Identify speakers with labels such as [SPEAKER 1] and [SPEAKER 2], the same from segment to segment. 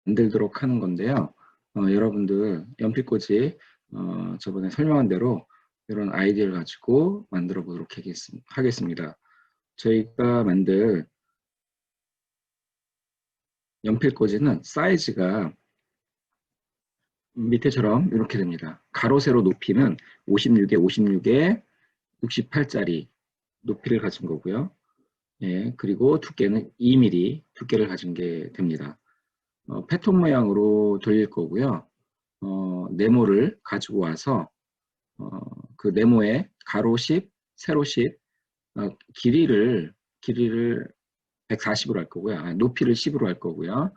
[SPEAKER 1] 만들도록 하는 건데요. 여러분들 연필꽂이 저번에 설명한 대로 이런 아이디어를 가지고 만들어 보도록 하겠습니다. 저희가 만들 연필꽂이는 사이즈가 밑에처럼 이렇게 됩니다. 가로 세로 높이는 56에 56에 68짜리 높이를 가진 거고요. 예, 그리고 두께는 2mm 두께를 가진 게 됩니다. 패턴 모양으로 돌릴 거고요. 네모를 가지고 와서 그 네모에 가로 10, 세로 10, 길이를 140으로 할 거고요. 높이를 10으로 할 거고요.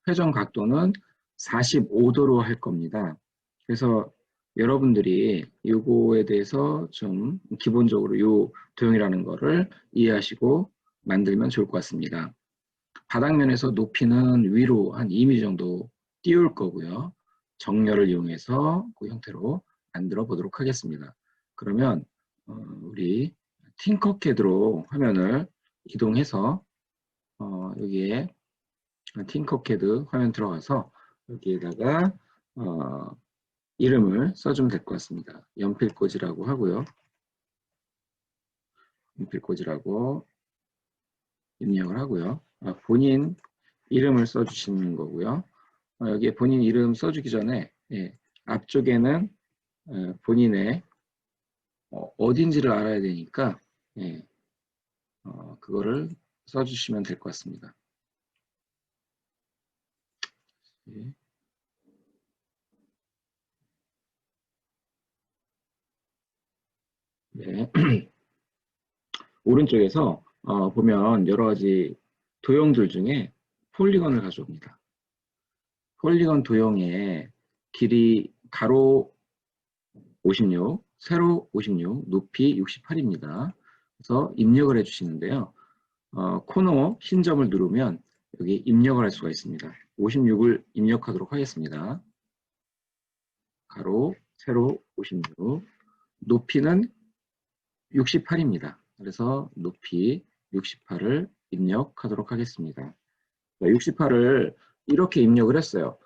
[SPEAKER 1] 회전 각도는 45도로 할 겁니다. 그래서 여러분들이 이거에 대해서 좀 기본적으로 이 도형이라는 거를 이해하시고 만들면 좋을 것 같습니다. 바닥면에서 높이는 위로 한 2mm 정도 띄울 거고요. 정렬을 이용해서 그 형태로 만들어 보도록 하겠습니다. 그러면 우리 팅커캐드로 화면을 이동해서 여기에 팅커캐드 화면 들어가서 여기에다가 이름을 써주면 될 것 같습니다. 연필꽂이라고 하고요. 연필꽂이라고 입력을 하고요. 본인 이름을 써주시는 거고요. 여기에 본인 이름 써주기 전에 앞쪽에는 본인의 어딘지를 알아야 되니까 그거를 써주시면 될 것 같습니다. 네. 오른쪽에서 보면 여러 가지 도형들 중에 폴리건을 가져옵니다. 폴리건 도형의 길이 가로 56, 세로 56, 높이 68입니다. 그래서 입력을 해주시는데요. 코너 흰 점을 누르면 여기 입력을 할 수가 있습니다. 56을 입력하도록 하겠습니다. 가로, 세로 56, 높이는 68입니다. 그래서 높이 68을 입력하도록 하겠습니다. 68을 이렇게 입력을 했어요.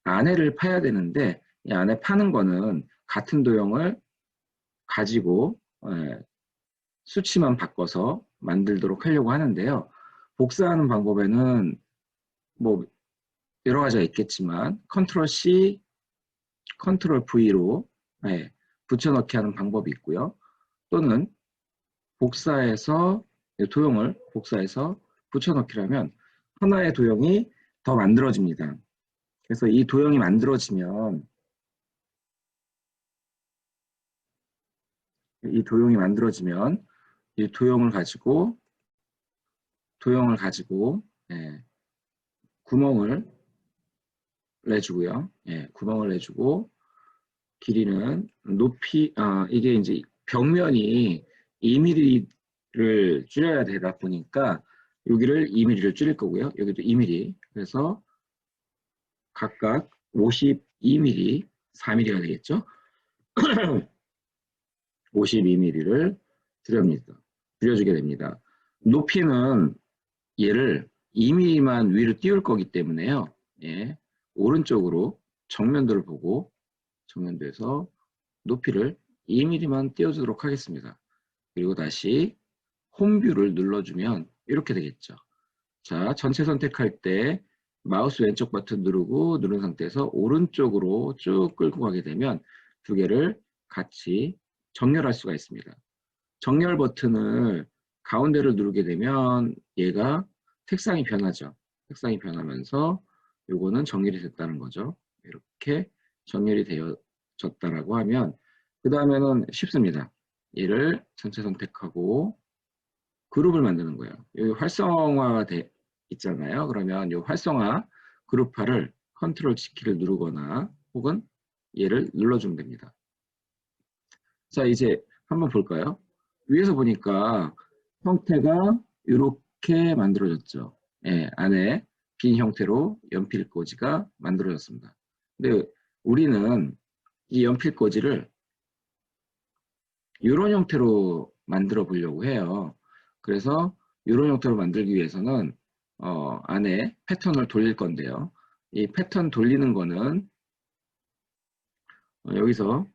[SPEAKER 1] 안에를 파야 되는데 이 안에 파는 거는 같은 도형을 가지고 수치만 바꿔서 만들도록 하려고 하는데요. 복사하는 방법에는 뭐 여러 가지가 있겠지만 컨트롤 C, 컨트롤 V로 붙여넣기 하는 방법이 있고요. 또는 복사해서 도형을 복사해서 붙여넣기를 하면 하나의 도형이 더 만들어집니다. 그래서 이 도형이 만들어지면 이 도형을 가지고 구멍을 내주고요. 구멍을 내주고 길이는 높이 이게 이제 벽면이 2mm를 줄여야 되다 보니까 여기를 2mm를 줄일 거고요. 여기도 2mm. 그래서 각각 52mm, 4mm가 되겠죠. 52mm를 줄여주게 됩니다. 높이는 얘를 2mm만 위로 띄울 거기 때문에요. 오른쪽으로 정면도를 보고 정면도에서 높이를 2mm만 띄워주도록 하겠습니다. 그리고 다시 홈뷰를 눌러주면 이렇게 되겠죠. 자, 전체 선택할 때 마우스 왼쪽 버튼 누른 상태에서 오른쪽으로 쭉 끌고 가게 되면 두 개를 같이 정렬할 수가 있습니다. 정렬 버튼을 가운데를 누르게 되면 얘가 색상이 변하죠. 색상이 변하면서 요거는 정렬이 됐다는 거죠. 이렇게 정렬이 되어졌다라고 하면 그 다음에는 쉽습니다. 얘를 전체 선택하고 그룹을 만드는 거예요. 여기 활성화가 있잖아요. 그러면 이 활성화 그룹화를 컨트롤 G키를 누르거나 혹은 얘를 눌러주면 됩니다. 자, 이제 한번 볼까요? 위에서 보니까 형태가 이렇게 만들어졌죠. 안에 빈 형태로 연필꽂이가 만들어졌습니다. 근데 우리는 이 연필꽂이를 이런 형태로 만들어 보려고 해요. 그래서 이런 형태로 만들기 위해서는 안에 패턴을 돌릴 건데요. 이 패턴 돌리는 거는 여기서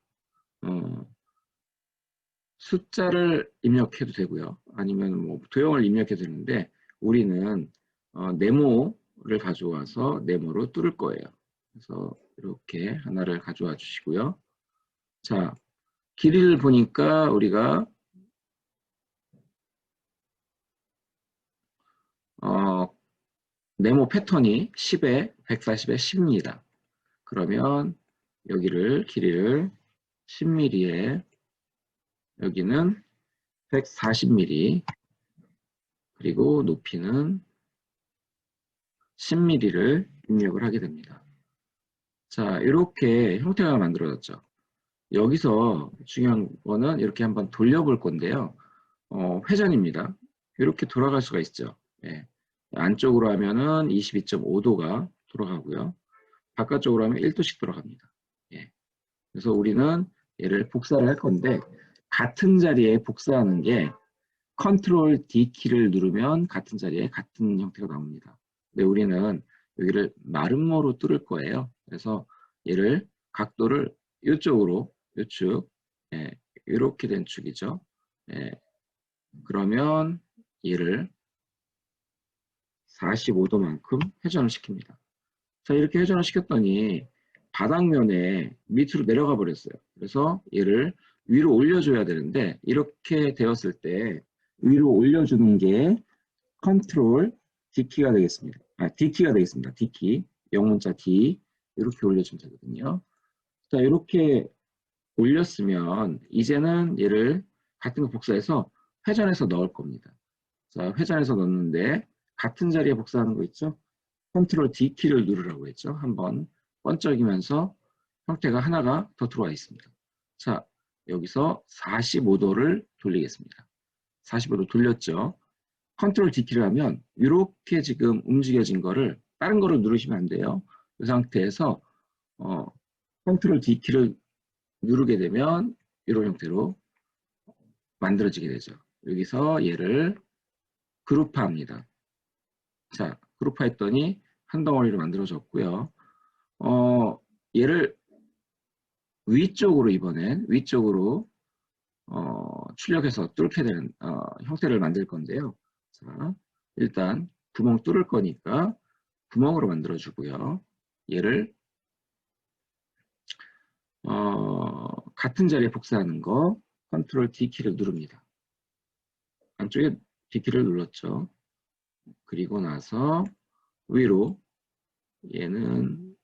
[SPEAKER 1] 숫자를 입력해도 되고요. 아니면 뭐 도형을 입력해도 되는데 우리는 네모를 가져와서 네모로 뚫을 거예요. 그래서 이렇게 하나를 가져와 주시고요. 자, 길이를 보니까 우리가 네모 패턴이 10에 140에 10입니다. 그러면 여기를 길이를 10mm에 여기는 140mm 그리고 높이는 10mm를 입력을 하게 됩니다. 자, 이렇게 형태가 만들어졌죠. 여기서 중요한 거는 이렇게 한번 돌려볼 건데요. 회전입니다. 이렇게 돌아갈 수가 있죠. 예. 안쪽으로 하면은 22.5도가 돌아가고요. 바깥쪽으로 하면 1도씩 돌아갑니다. 예. 그래서 우리는 얘를 복사를 할 건데 같은 자리에 복사하는 게 컨트롤 D 키를 누르면 같은 자리에 같은 형태가 나옵니다. 근데 우리는 여기를 마름모로 뚫을 거예요. 그래서 얘를 각도를 이쪽으로 이축 예, 이렇게 된 축이죠. 예, 그러면 얘를 45도만큼 회전을 시킵니다. 자, 이렇게 회전을 시켰더니 바닥면에 밑으로 내려가 버렸어요. 그래서 얘를 위로 올려줘야 되는데 이렇게 되었을 때 위로 올려주는 게 컨트롤 D키가 되겠습니다. D키가 되겠습니다. D키, 영문자 D 이렇게 올려주면 되거든요. 자, 이렇게 올렸으면 이제는 얘를 같은 거 복사해서 회전해서 넣을 겁니다. 자, 회전해서 넣는데 같은 자리에 복사하는 거 있죠? 컨트롤 D키를 누르라고 했죠. 한번 번쩍이면서 형태가 하나가 더 들어와 있습니다. 자, 여기서 45도를 돌리겠습니다. 45도 돌렸죠. 컨트롤 D키를 하면 이렇게 지금 움직여진 거를 다른 거를 누르시면 안 돼요. 이 상태에서 컨트롤 D키를 누르게 되면 이런 형태로 만들어지게 되죠. 여기서 얘를 그룹화합니다. 자, 그룹화했더니 한 덩어리로 만들어졌고요. 얘를 위쪽으로 이번엔 위쪽으로 출력해서 뚫게 되는 형태를 만들 건데요. 자, 일단 구멍 뚫을 거니까 구멍으로 만들어 주고요. 얘를 같은 자리에 복사하는 거 컨트롤 D키를 누릅니다. 안쪽에 D키를 눌렀죠. 그리고 나서 위로 얘는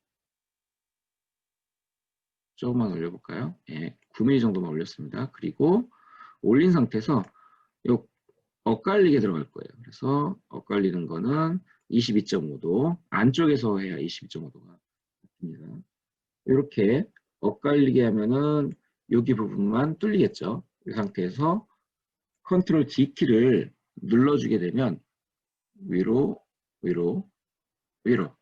[SPEAKER 1] 조금만 올려볼까요? 예, 9mm 정도만 올렸습니다. 그리고 올린 상태에서 요 엇갈리게 들어갈 거예요. 그래서 엇갈리는 거는 22.5도 안쪽에서 해야 22.5도가 됩니다. 이렇게 엇갈리게 하면은 여기 부분만 뚫리겠죠. 이 상태에서 컨트롤 D키를 눌러주게 되면 위로 위로 위로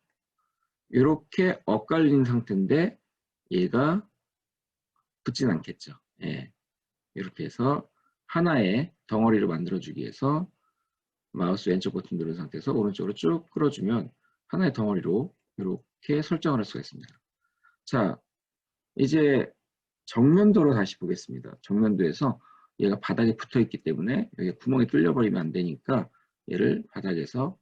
[SPEAKER 1] 이렇게 엇갈린 상태인데 얘가 붙진 않겠죠. 예. 이렇게 해서 하나의 덩어리를 만들어주기 위해서 마우스 왼쪽 버튼 누른 상태에서 오른쪽으로 쭉 끌어주면 하나의 덩어리로 이렇게 설정을 할 수가 있습니다. 자, 이제 정면도로 다시 보겠습니다. 정면도에서 얘가 바닥에 붙어 있기 때문에 여기 구멍이 뚫려버리면 안 되니까 얘를 바닥에서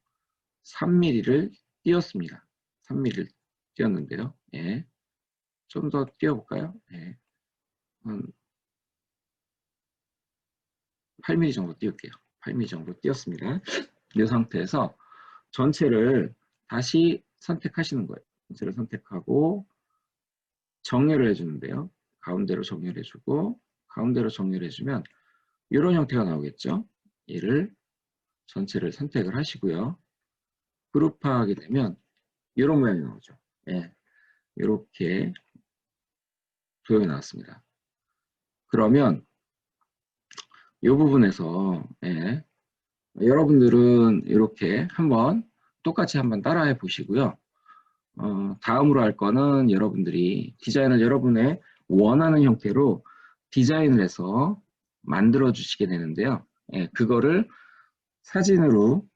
[SPEAKER 1] 3mm를 띄웠습니다. 3mm를 띄웠는데요. 예. 좀 더 띄워볼까요? 예. 8mm 정도 띄울게요. 8mm 정도 띄웠습니다. 이 상태에서 전체를 다시 선택하시는 거예요. 전체를 선택하고 정렬을 해주는데요. 가운데로 정렬해주고 가운데로 정렬해주면 이런 형태가 나오겠죠. 얘를 전체를 선택을 하시고요. 그룹화하게 되면 이런 모양이 나오죠. 예, 이렇게 도형이 나왔습니다. 그러면 이 부분에서 예, 여러분들은 이렇게 한번 똑같이 한번 따라해 보시고요. 다음으로 할 거는 여러분들이 디자인을 여러분의 원하는 형태로 디자인을 해서 만들어 주시게 되는데요. 예, 그거를 사진으로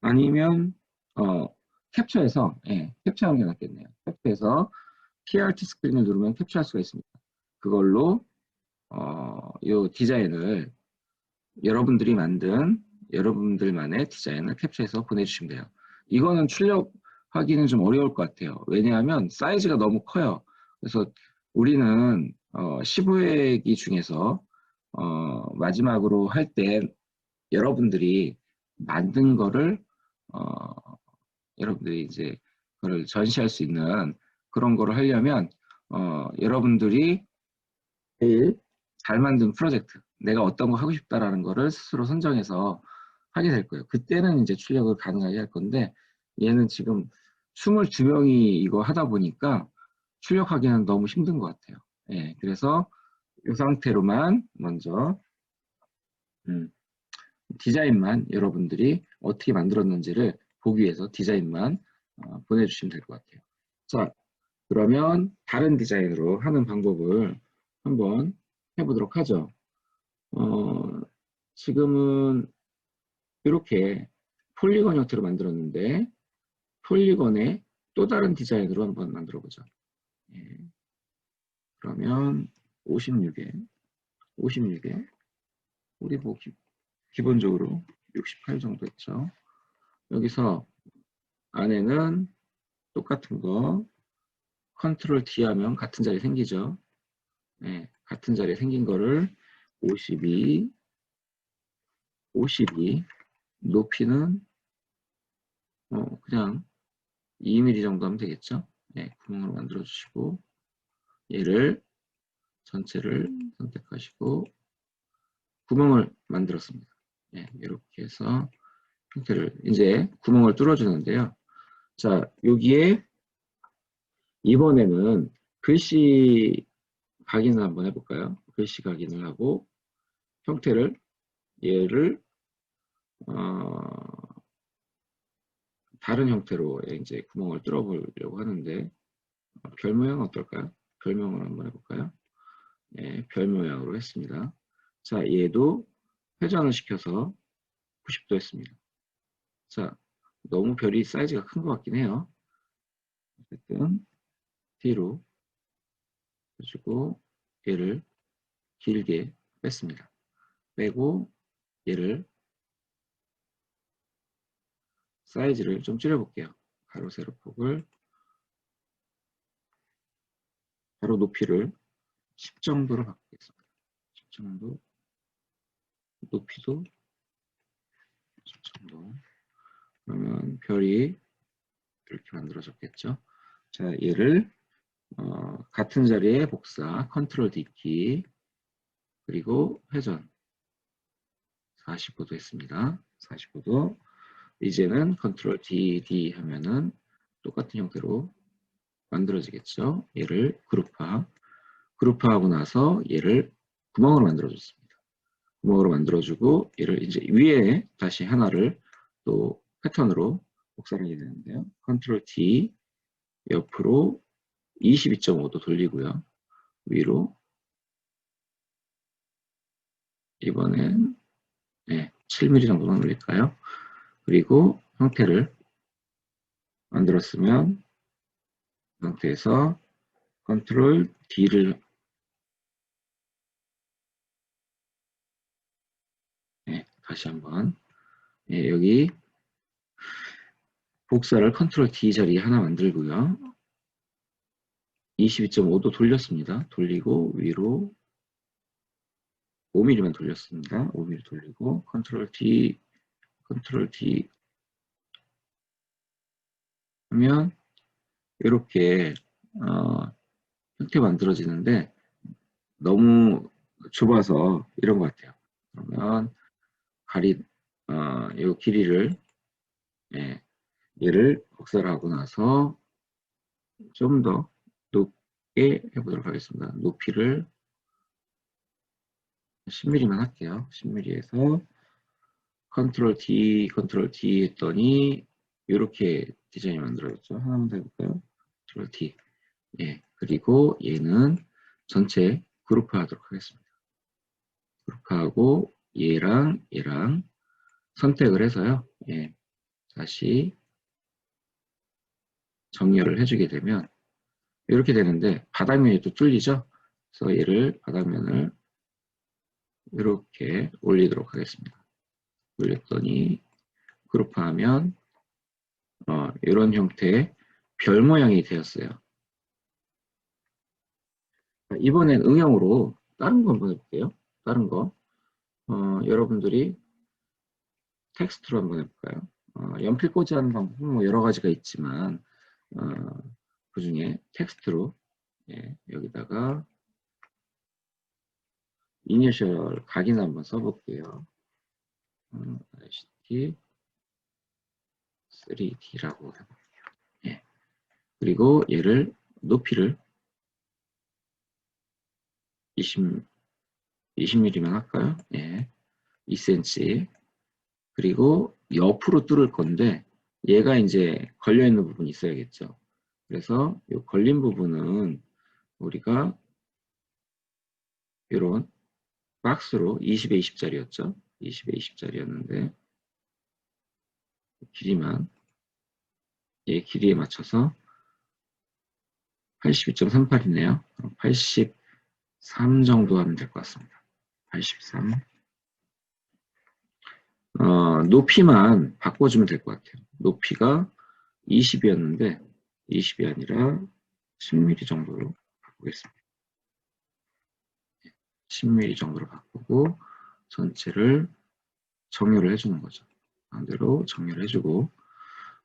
[SPEAKER 1] 아니면 캡처해서, 캡처하는 게 낫겠네요. 캡처해서 PRT 스크린을 누르면 캡처할 수가 있습니다. 그걸로 이 디자인을 여러분들이 만든 여러분들만의 디자인을 캡처해서 보내주시면 돼요. 이거는 출력하기는 좀 어려울 것 같아요. 왜냐하면 사이즈가 너무 커요. 그래서 우리는 15회기 중에서 마지막으로 할 때 여러분들이 만든 거를 여러분들이 이제 그걸 전시할 수 있는 그런 거를 하려면 여러분들이 제일 잘 만든 프로젝트, 내가 어떤 거 하고 싶다라는 거를 스스로 선정해서 하게 될 거예요. 그때는 이제 출력을 가능하게 할 건데 얘는 지금 22명이 이거 하다 보니까 출력하기는 너무 힘든 것 같아요. 예, 그래서 이 상태로만 먼저 디자인만 여러분들이 어떻게 만들었는지를 보기 위해서 디자인만 보내주시면 될 것 같아요. 자, 그러면 다른 디자인으로 하는 방법을 한번 해보도록 하죠. 지금은 이렇게 폴리건 형태로 만들었는데 폴리건의 또 다른 디자인으로 한번 만들어 보죠. 예. 그러면 56에 우리 뭐 기본적으로 68 정도 했죠. 여기서 안에는 똑같은 거 컨트롤 D 하면 같은 자리 생기죠. 같은 자리에 생긴 거를 52 높이는 그냥 2mm 정도 하면 되겠죠. 구멍으로 만들어 주시고 얘를 전체를 선택하시고 구멍을 만들었습니다. 이렇게 해서 형태를 이제 구멍을 뚫어 주는데요. 자, 여기에 이번에는 글씨 각인을 한번 해볼까요? 글씨 각인을 하고 형태를 얘를 다른 형태로 이제 구멍을 뚫어 보려고 하는데 별 모양 어떨까요? 별 모양을 한번 해볼까요? 별 모양으로 했습니다. 자, 얘도 회전을 시켜서 90도 했습니다. 자, 너무 별이 사이즈가 큰 것 같긴 해요. 어쨌든 뒤로 해주고 얘를 길게 뺐습니다. 빼고 얘를 사이즈를 좀 줄여볼게요. 가로 세로 폭을 가로 높이를 10 정도로 바꾸겠습니다. 10 정도 높이도 10 정도. 그러면 별이 이렇게 만들어졌겠죠. 자, 얘를 같은 자리에 복사, 컨트롤 D키, 그리고 회전 45도 했습니다. 45도. 이제는 컨트롤 D 하면은 똑같은 형태로 만들어지겠죠. 얘를 그룹화하고 나서 얘를 구멍으로 만들어줬습니다. 구멍으로 만들어주고 얘를 이제 위에 다시 하나를 또 패턴으로 복사하게 되는데요. 컨트롤 T 옆으로 22.5도 돌리고요. 위로 이번엔 7mm 정도만 올릴까요? 그리고 형태를 만들었으면 상태에서 컨트롤 D를 다시 한번 여기 복사를 컨트롤 D 자리에 하나 만들고요. 22.5도 돌렸습니다. 돌리고 위로 5mm만 돌렸습니다. 5mm 돌리고 컨트롤 D 하면 이렇게 형태 만들어지는데 너무 좁아서 이런 것 같아요. 그러면 이 길이를 얘를 복사를 하고 나서 좀 더 높게 해보도록 하겠습니다. 높이를 10mm만 할게요. 10mm에서 컨트롤 D 했더니 이렇게 디자인이 만들어졌죠. 하나만 더 해볼까요? 컨트롤 D. 그리고 얘는 전체 그룹화 하도록 하겠습니다. 그룹화하고 얘랑 선택을 해서요. 다시 정렬을 해주게 되면 이렇게 되는데 바닥면이 또 뚫리죠. 그래서 얘를 바닥면을 이렇게 올리도록 하겠습니다. 올렸더니 그룹화하면 이런 형태의 별 모양이 되었어요. 이번엔 응용으로 다른 거 한번 해볼게요. 다른 거 여러분들이 텍스트로 한번 해볼까요? 연필 꽂이하는 방법은 뭐 여러 가지가 있지만 그 중에 텍스트로 여기다가 이니셜 각인 한번 써볼게요. ICT 3D라고 해볼게요. 예. 그리고 얘를 높이를 20mm만 할까요? 예. 2cm. 그리고 옆으로 뚫을 건데 얘가 이제 걸려있는 부분이 있어야겠죠. 그래서 이 걸린 부분은 우리가 이런 박스로 20에 20짜리였죠. 20에 20짜리였는데 길이만 얘 길이에 맞춰서 82.38이네요. 83 정도 하면 될 것 같습니다. 83. 높이만 바꿔주면 될 것 같아요. 높이가 20이었는데 20이 아니라 10mm 정도로 바꾸겠습니다. 10mm 정도로 바꾸고 전체를 정렬을 해주는 거죠. 반대로 정렬을 해주고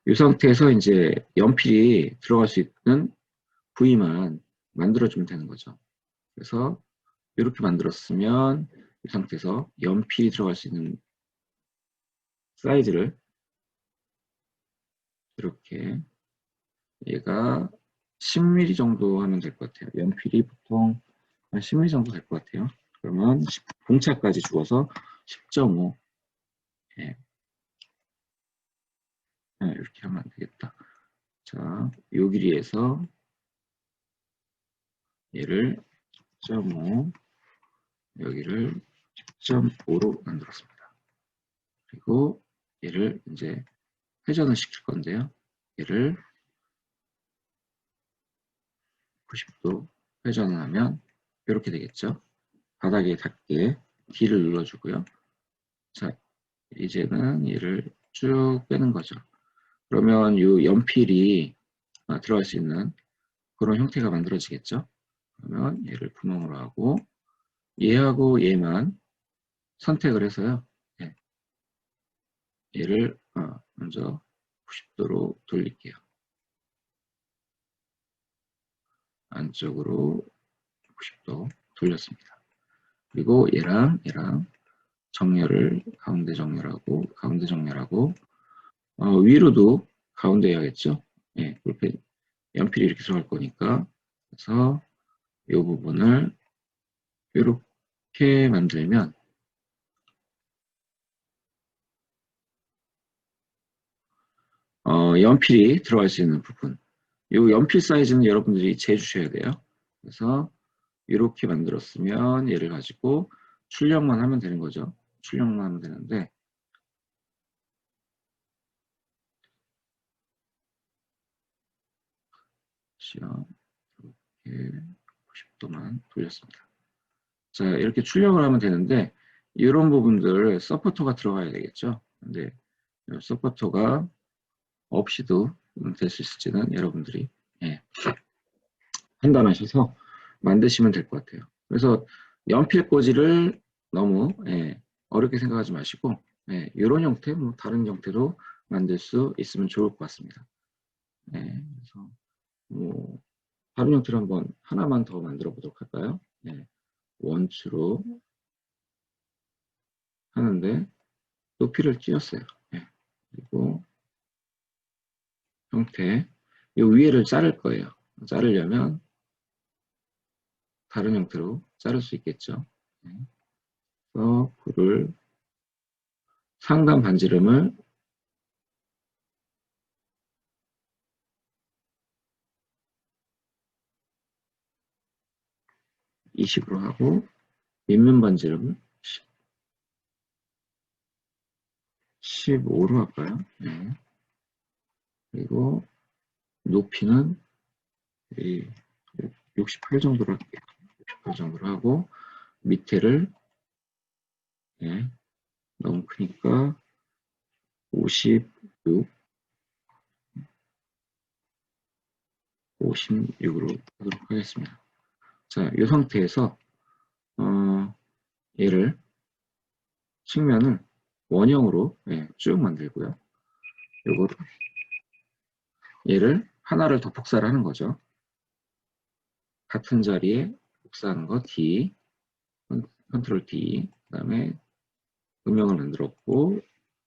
[SPEAKER 1] 이 상태에서 이제 연필이 들어갈 수 있는 부위만 만들어주면 되는 거죠. 그래서 이렇게 만들었으면 이 상태에서 연필이 들어갈 수 있는 사이즈를 이렇게 얘가 10mm 정도 하면 될 것 같아요. 연필이 보통 한 10mm 정도 될 것 같아요. 그러면 공차까지 주어서 10.5 이렇게 하면 안 되겠다. 자, 요 길이에서 얘를 10.5 여기를 10.5로 만들었습니다. 그리고 얘를 이제 회전을 시킬 건데요. 얘를 90도 회전을 하면 이렇게 되겠죠. 바닥에 닿게 D를 눌러주고요. 자, 이제는 얘를 쭉 빼는 거죠. 그러면 이 연필이 들어갈 수 있는 그런 형태가 만들어지겠죠. 그러면 얘를 구멍으로 하고 얘하고 얘만 선택을 해서요. 얘를 먼저 90도로 돌릴게요. 안쪽으로 90도 돌렸습니다. 그리고 얘랑 정렬을 가운데 정렬하고 위로도 가운데 해야겠죠. 예, 볼펜 연필이 이렇게 들어갈 거니까 그래서 이 부분을 이렇게 만들면 연필이 들어갈 수 있는 부분 이 연필 사이즈는 여러분들이 재주셔야 돼요. 그래서 이렇게 만들었으면 얘를 가지고 출력만 하면 되는 거죠. 출력만 하면 되는데 이렇게 90도만 돌렸습니다. 자, 이렇게 출력을 하면 되는데 이런 부분들 서포터가 들어가야 되겠죠. 근데 서포터가 없이도 될 수 있을지는 여러분들이 판단하셔서 만드시면 될 것 같아요. 그래서 연필 꽂이를 너무 어렵게 생각하지 마시고 이런 형태, 뭐 다른 형태로 만들 수 있으면 좋을 것 같습니다. 그래서 뭐 다른 형태로 한번 하나만 더 만들어 보도록 할까요? 원추로 하는데 높이를 띄웠어요. 그리고 형태 이 위에를 자를 거예요. 자르려면 다른 형태로 자를 수 있겠죠. 그래서 굴을 상단 반지름을 20으로 하고 밑면 반지름을 15로 할까요? 그리고 높이는 68 정도로 할게요. 68 정도로 하고 밑에를 너무 크니까 56으로 하도록 하겠습니다. 자, 이 상태에서 얘를 측면을 원형으로 쭉 만들고요. 요거를 얘를 하나를 더 복사를 하는 거죠. 같은 자리에 복사하는 거 D, 컨트롤 D, 그 다음에 음영을 만들었고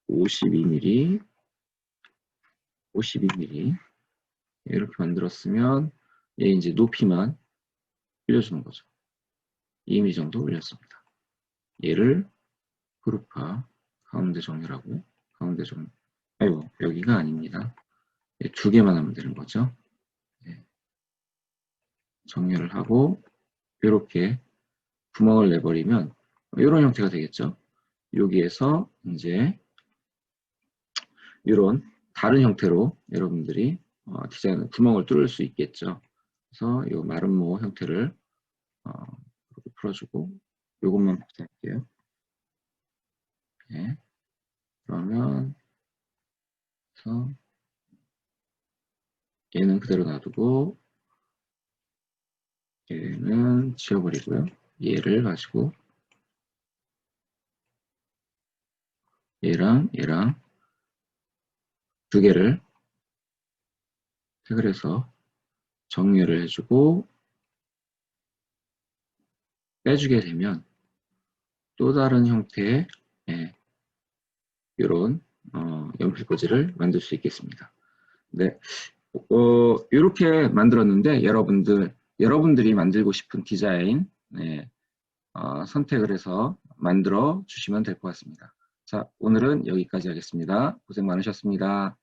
[SPEAKER 1] 52mm 이렇게 만들었으면 얘 이제 높이만 올려주는 거죠. 2mm 정도 올렸습니다. 얘를 그룹화 가운데 정렬하고 가운데 정렬. 아이고 여기가 아닙니다. 두 개만 하면 되는 거죠. 정렬을 하고 이렇게 구멍을 내버리면 이런 형태가 되겠죠. 여기에서 이제 이런 다른 형태로 여러분들이 디자인 구멍을 뚫을 수 있겠죠. 그래서 이 마름모 형태를 이렇게 풀어주고 이것만 복사할게요. 네. 그러면 그래서 얘는 그대로 놔두고 얘는 지워버리고요. 얘를 가지고 얘랑 두 개를 태그해서 정렬을 해주고 빼주게 되면 또 다른 형태의 이런 연필꽂이를 만들 수 있겠습니다. 네, 이렇게 만들었는데 여러분들이 만들고 싶은 디자인 선택을 해서 만들어 주시면 될 것 같습니다. 자, 오늘은 여기까지 하겠습니다. 고생 많으셨습니다.